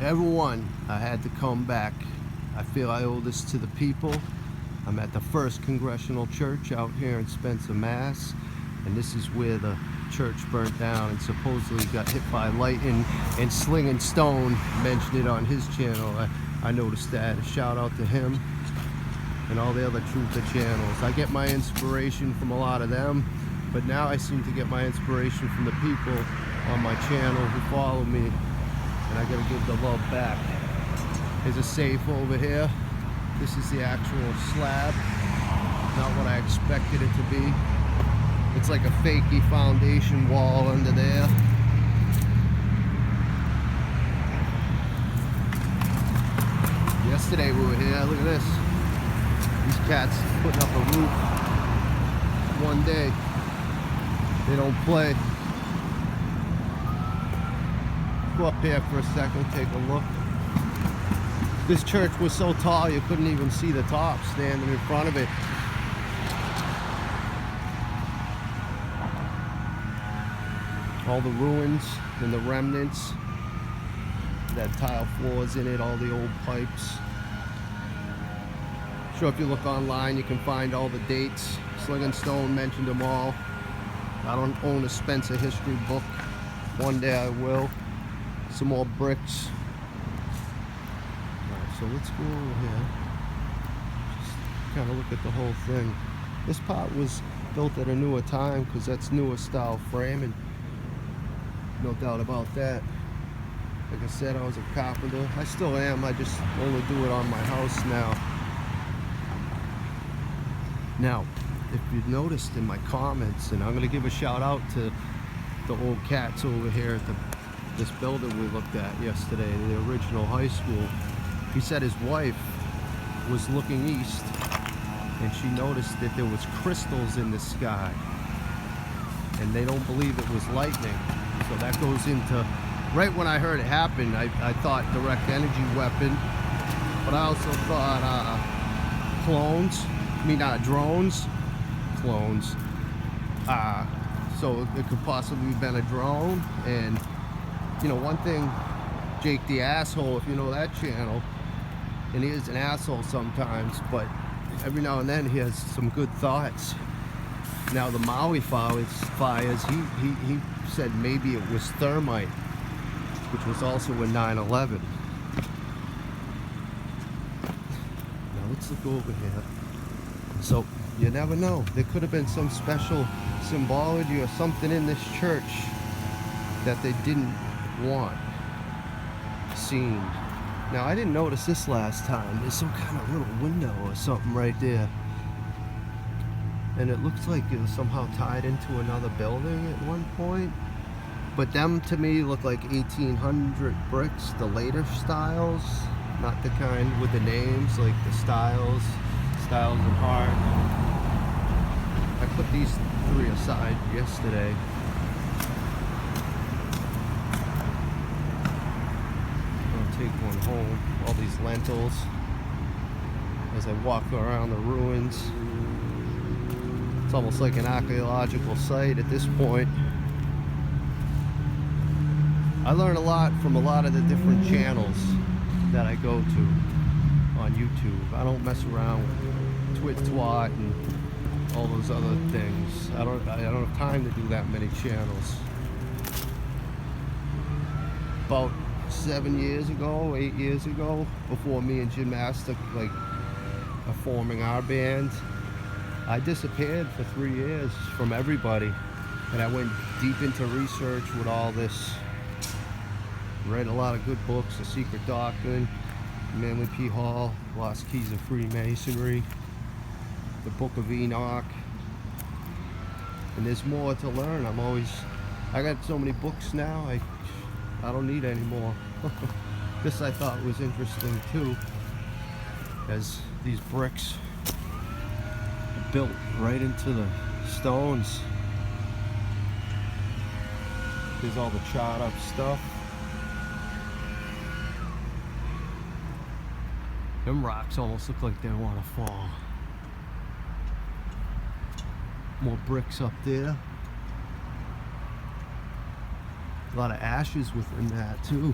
Everyone, I had to come back. I feel I owe this to the people. I'm at the First Congressional Church out here in Spencer, Mass. And this is where the church burnt down and supposedly got hit by lightning, and Slinging Stone mentioned it on his channel. I noticed that. A shout out to him and all the other truther channels. I get my inspiration from a lot of them, but now I seem to get my inspiration from the people on my channel who follow me, and I gotta give the love back. There's a safe over here. This is the actual slab, not what I expected it to be. It's like a fakey foundation wall under there. Yesterday we were here, look at this. These cats putting up a roof one day. They don't play. Go up here for a second, take a look. This church was so tall you couldn't even see the top standing in front of it. All the ruins and the remnants, that tile floors in it, all the old pipes. Sure, if you look online you can find all the dates. Slinging Stone mentioned them all. I don't own a Spencer history book. One day I will. Some more bricks. Alright, so let's go over here. Just kind of look at the whole thing. This part was built at a newer time because that's newer style framing. No doubt about that. Like I said, I was a carpenter. I still am. I just only do it on my house now. Now, if you've noticed in my comments, and I'm going to give a shout out to the old cats over here at this building we looked at yesterday, the original high school. He said his wife was looking east and she noticed that there was crystals in the sky, and they don't believe it was lightning. So that goes into, right when I heard it happen, I thought direct energy weapon, but I also thought clones, drones, clones. So it could possibly have been a drone. And you know, one thing, Jake the Asshole, if you know that channel, and he is an asshole sometimes, but every now and then he has some good thoughts. Now the Maui fires, he said maybe it was thermite, which was also in 9/11. Now let's look over here. So you never know, there could have been some special symbology or something in this church that they didn't want seen. Now I didn't notice this last time. There's some kind of little window or something right there, and it looks like it was somehow tied into another building at one point. But them to me look like 1800 bricks, the later styles, not the kind with the names, like the Styles and Hart. I put these three aside yesterday. I'll take one home. All these lentils as I walk around the ruins. It's almost like an archaeological site at this point. I learn a lot from a lot of the different channels that I go to on YouTube. I don't mess around with Twit-Twat and all those other things. I don't have time to do that many channels. About 7 years ago, 8 years ago, before me and Jim Master are forming our band, I disappeared for 3 years from everybody, and I went deep into research with all this. Read a lot of good books, The Secret Doctrine, Manly P. Hall, Lost Keys of Freemasonry, the Book of Enoch, and there's more to learn. I got so many books now, I don't need any more. This I thought was interesting too, as these bricks are built right into the stones. There's all the charred up stuff. Them rocks almost look like they want to fall. More bricks up there. A lot of ashes within that too.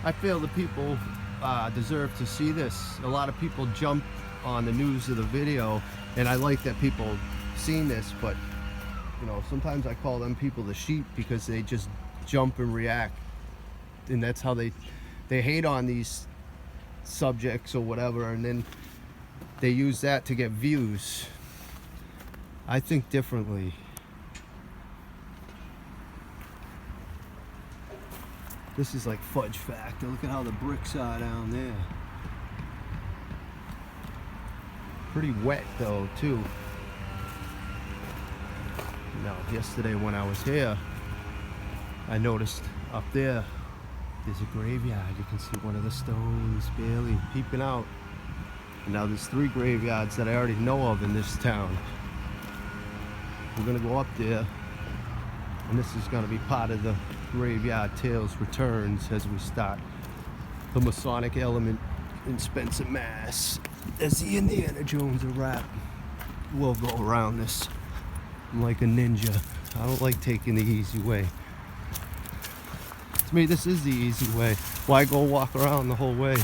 I feel the people deserve to see this. A lot of people jump on the news of the video, and I like that people seen this, but you know, sometimes I call them people the sheep because they just jump and react, and that's how they hate on these subjects or whatever, and then they use that to get views. I think differently. This is like fudge factor. Look at how the bricks are down there. Pretty wet though too. Now yesterday when I was here, I noticed up there there's a graveyard. You can see one of the stones barely peeping out. And now there's 3 graveyards that I already know of in this town. We're gonna go up there, and this is gonna be part of the Graveyard Tales Returns as we start the Masonic element in Spencer, Mass. As the Indiana Jones of rap, we'll go around this like a ninja. I don't like taking the easy way. To me, this is the easy way. Why go walk around the whole way?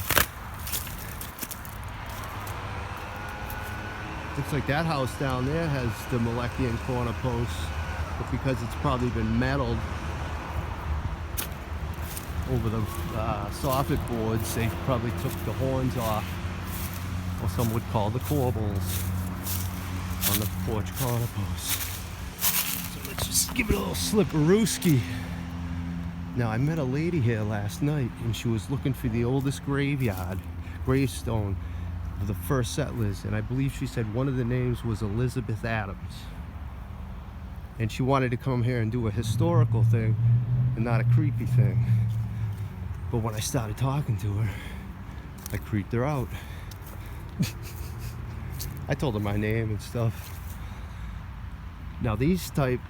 Looks like that house down there has the Molecular corner posts, but because it's probably been metalled over the soffit boards, they probably took the horns off, or some would call the corbels, on the porch corner posts. So let's just give it a little slipperooski. Now, I met a lady here last night, and she was looking for the oldest gravestone of the first settlers, and I believe she said one of the names was Elizabeth Adams. And she wanted to come here and do a historical thing and not a creepy thing. But when I started talking to her, I creeped her out. I told her my name and stuff. Now these type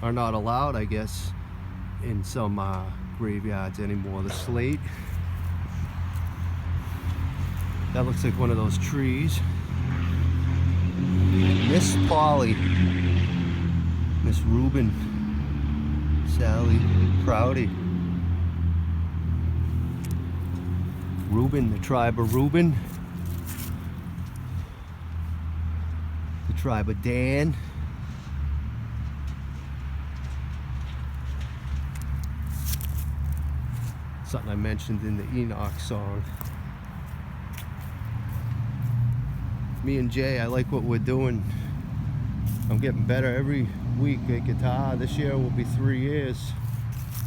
are not allowed, I guess, in some graveyards anymore. The slate. That looks like one of those trees. Miss Polly, Miss Reuben, Sally Prouty. Reuben, the tribe of Reuben. The tribe of Dan. Something I mentioned in the Enoch song. Me and Jay, I like what we're doing. I'm getting better every week at guitar. This year will be 3 years.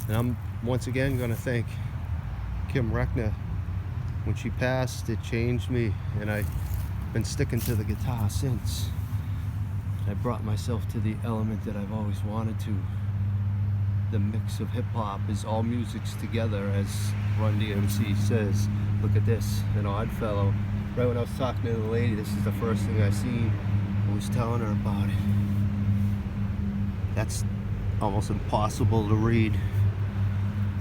And I'm once again gonna thank Kim Reckner. When she passed, it changed me, and I've been sticking to the guitar since. I brought myself to the element that I've always wanted to. The mix of hip-hop is all musics together, as Run DMC says. Look at this, an Oddfellow. Right when I was talking to the lady, this is the first thing I seen. I was telling her about it. That's almost impossible to read.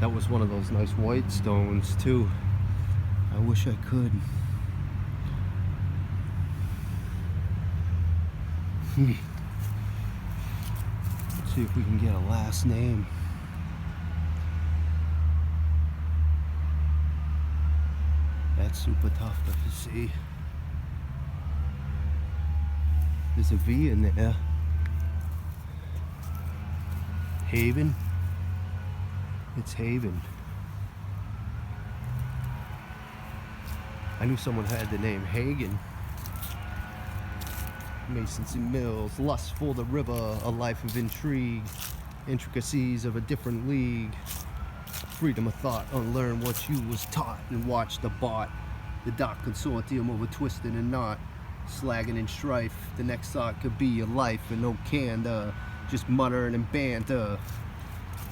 That was one of those nice white stones too. I wish I could. Let's see if we can get a last name. That's super tough to see. There's a V in there. Haven. It's Haven. I knew someone had the name Hagen. Masons and Mills, lust for the river, a life of intrigue, intricacies of a different league, freedom of thought, unlearn what you was taught, and watch the bot, the dark consortium over twisting and knot, slagging and strife. The next thought could be your life and no candor, just muttering and banter.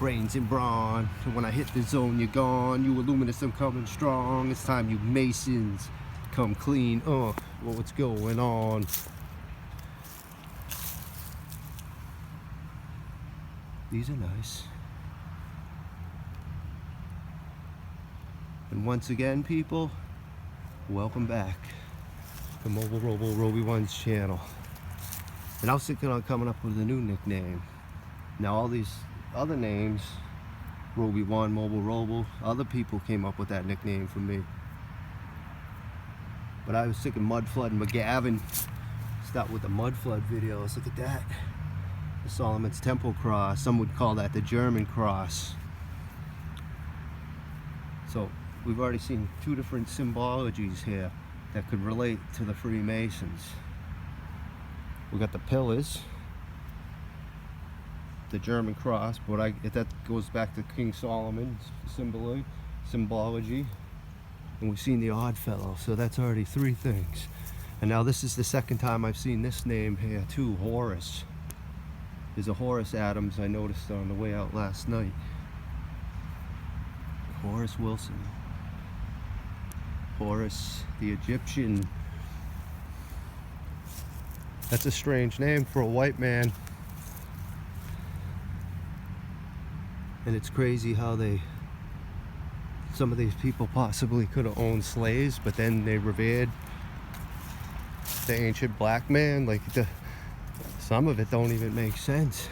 Brains and brawn, and when I hit the zone, you're gone. You illuminous, I'm coming strong. It's time you Masons come clean. What's going on? These are nice. And once again, people, welcome back to Mobile Robo Roby One's channel. And I was thinking on coming up with a new nickname. Now all these other names Roby One, Mobile Robo. Other people came up with that nickname for me. But I was thinking Mud Flood and McGavin. Start with the Mud Flood videos. Look at that. The Solomon's Temple Cross. Some would call that the German Cross. So we've already seen two different symbologies here that could relate to the Freemasons. We got the pillars, the German cross, but that goes back to King Solomon's symbology. And we've seen the Odd Fellow, so that's already three things. And now this is the second time I've seen this name here too, Horus. There's a Horace Adams I noticed on the way out last night. Horace Wilson. Horus the Egyptian. That's a strange name for a white man. And it's crazy how some of these people possibly could have owned slaves, but then they revered the ancient black man. Like some of it don't even make sense.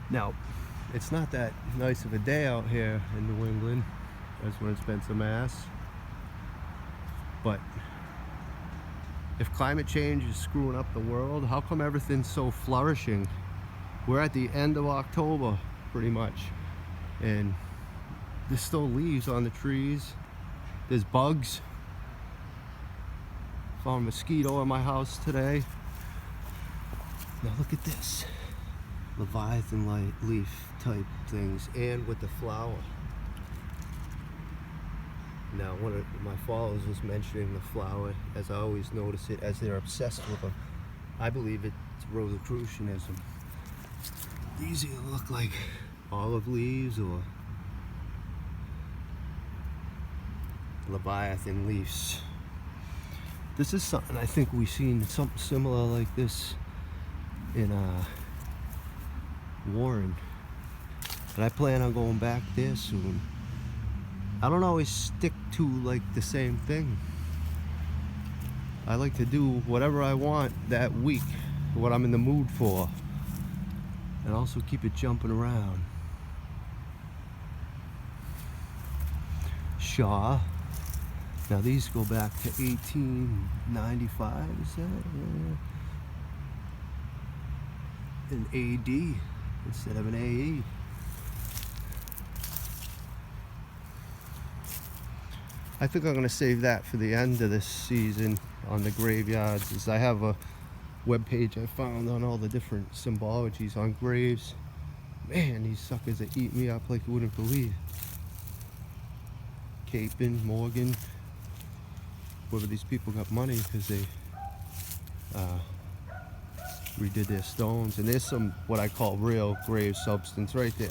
Now, it's not that nice of a day out here in New England. That's when it's been some ass. But if climate change is screwing up the world, how come everything's so flourishing? We're at the end of October, pretty much, and there's still leaves on the trees. There's bugs. Found a mosquito in my house today. Now look at this. Leviathan leaf type things, and with the flower. Now one of my followers was mentioning the flower, as I always notice it, as they're obsessed with them. I believe it's Rosicrucianism. These either look like olive leaves or Leviathan leaves. This is something I think we've seen something similar like this in Warren. And I plan on going back there soon. I don't always stick to like the same thing. I like to do whatever I want that week, what I'm in the mood for, and also keep it jumping around. Shaw. Now these go back to 1895, is that? An AD instead of an AE. I think I'm going to save that for the end of this season on the graveyards. As I have a web page I found on all the different symbologies on graves. Man, these suckers that eat me up like you wouldn't believe. Capon, Morgan, whoever these people got money because they redid their stones. And there's some what I call real grave substance right there.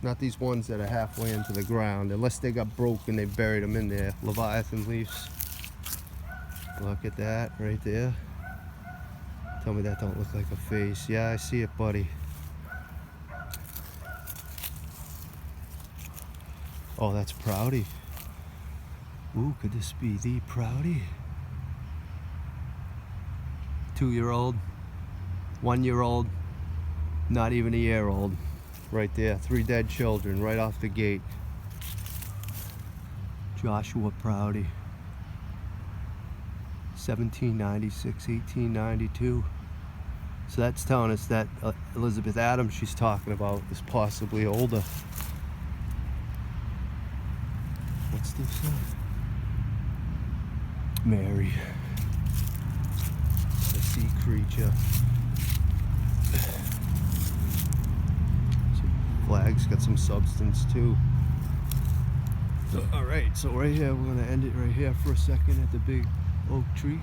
Not these ones that are halfway into the ground, unless they got broke and they buried them in there. Leviathan leaves. Look at that right there. Tell me that don't look like a face. Yeah, I see it, buddy. Oh, that's Prouty. Ooh, could this be the Prouty? 2-year-old, 1-year-old, not even a year old. Right there, 3 dead children right off the gate. Joshua Prouty. 1796, 1892. So that's telling us that Elizabeth Adams she's talking about is possibly older. What's this one? Mary. The sea creature. Flag's got some substance too. So, all right, so right here, we're gonna end it right here for a second at the big oak tree.